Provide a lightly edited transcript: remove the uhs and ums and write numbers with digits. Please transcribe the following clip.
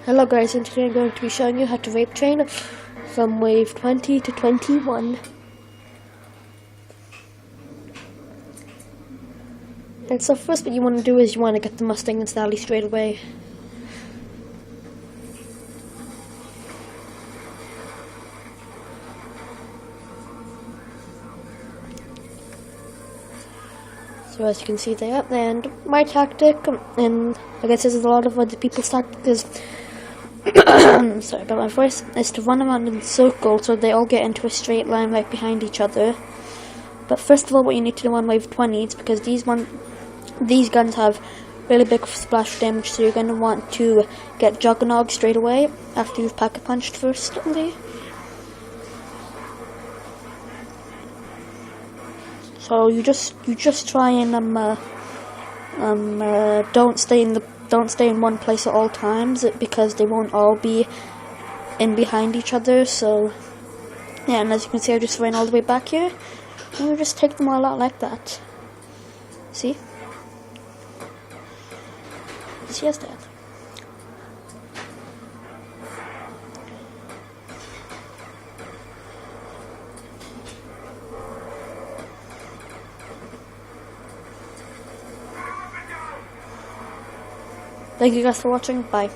Hello guys, and today I'm going to be showing you how to vape train from wave 20 to 21. And so first what you want to do is you want to get the Mustang and Sally straight away. So as you can see they're up there, and my tactic, and I guess this is a lot of other people's tactic, is sorry about my voice, is to run around in a circle so they all get into a straight line right behind each other. But first of all, what you need to do on wave 20 is because these guns have really big splash damage, so you're going to want to get Juggernog straight away after you've pack-a-punched firstly. So you just try and don't stay in one place at all times, because they won't all be in behind each other. So yeah, and as you can see, I just ran all the way back here, and you just take them all out like that. See? Yes, Dad. Thank you guys for watching. Bye.